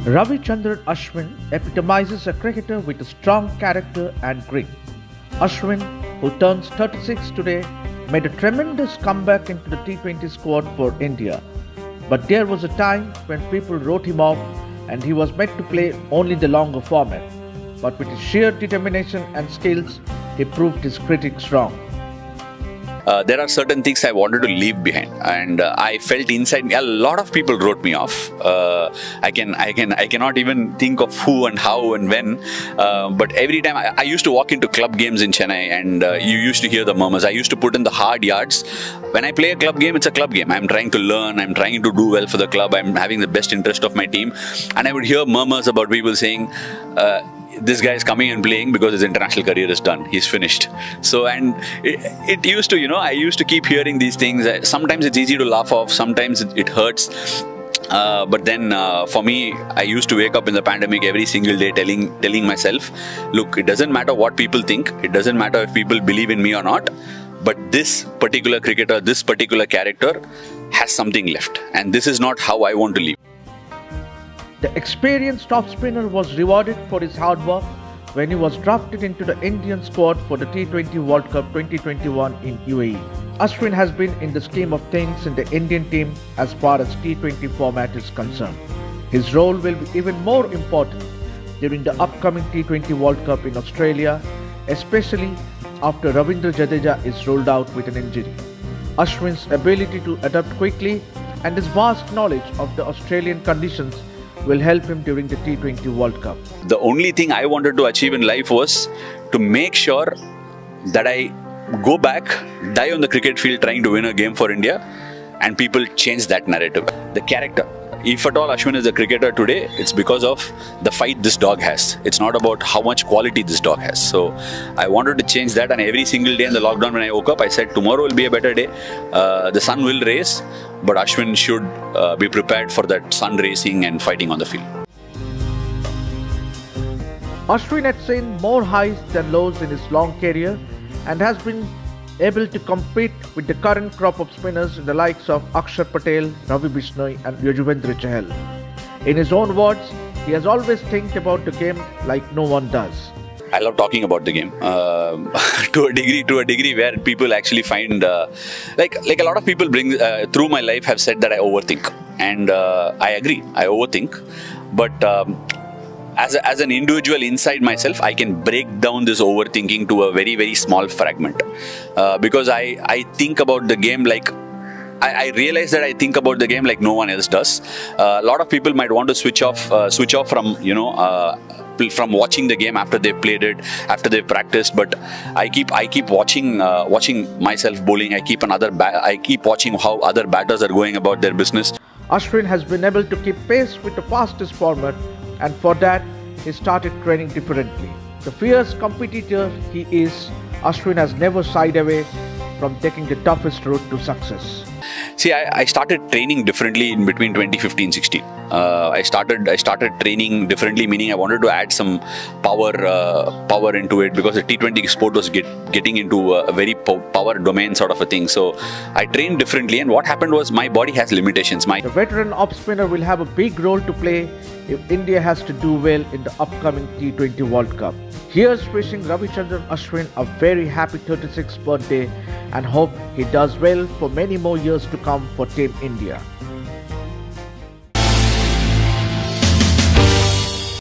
Ravi Ashwin epitomizes a cricketer with a strong character and grit. Ashwin, who turns 36 today, made a tremendous comeback into the T20 squad for India. But there was a time when people wrote him off and he was meant to play only the longer format. But with his sheer determination and skills, he proved his critics wrong. There are certain things I wanted to leave behind, and I felt inside me a lot of people wrote me off. I cannot even think of who and how and when. But every time I used to walk into club games in Chennai, and you used to hear the murmurs. I used to put in the hard yards. When I play a club game, it's a club game. I'm trying to learn. I'm trying to do well for the club. I'm having the best interest of my team, and I would hear murmurs about people saying, this guy is coming and playing because his international career is done. He's finished. So, and it used to, I used to keep hearing these things. Sometimes it's easy to laugh off. Sometimes it hurts. But then for me, I used to wake up in the pandemic every single day telling myself, look, it doesn't matter what people think. It doesn't matter if people believe in me or not. But this particular cricketer, this particular character has something left. And this is not how I want to live. The experienced top spinner was rewarded for his hard work when he was drafted into the Indian squad for the T20 World Cup 2021 in UAE. Ashwin has been in the scheme of things in the Indian team as far as T20 format is concerned. His role will be even more important during the upcoming T20 World Cup in Australia, especially after Ravindra Jadeja is ruled out with an injury. Ashwin's ability to adapt quickly and his vast knowledge of the Australian conditions will help him during the T20 World Cup. The only thing I wanted to achieve in life was to make sure that I go back, die on the cricket field trying to win a game for India, and people change that narrative. The character. If at all Ashwin is a cricketer today, it's because of the fight this dog has. It's not about how much quality this dog has. So I wanted to change that, and every single day in the lockdown when I woke up, I said tomorrow will be a better day. The sun will race, but Ashwin should be prepared for that sun racing and fighting on the field. Ashwin had seen more highs than lows in his long career and has been able to compete with the current crop of spinners in the likes of Akshar Patel, Ravi Ashwin and Yuzvendra Chahal. In his own words, he has always think about the game like no one does. I love talking about the game to a degree where people actually find like a lot of people bring through my life have said that I overthink, and I agree, I overthink, but as an individual inside myself, I can break down this overthinking to a very, very small fragment because I think about the game like I realize that I think about the game like no one else does. A lot of people might want to switch off from from watching the game after they've played it, after they've practiced. But I keep watching myself bowling. I keep watching how other batters are going about their business. Ashwin has been able to keep pace with the fastest format, and for that he started training differently. The fierce competitor he is, Ashwin has never shied away from taking the toughest route to success. See, I started training differently in between 2015-16. I started training differently, meaning I wanted to add some power into it because the T20 sport was getting into a very power domain sort of a thing. So I trained differently, and what happened was my body has limitations. The veteran off spinner will have a big role to play if India has to do well in the upcoming T20 World Cup. Here's wishing Ravi Ashwin a very happy 36th birthday and hope he does well for many more years to come for Team India.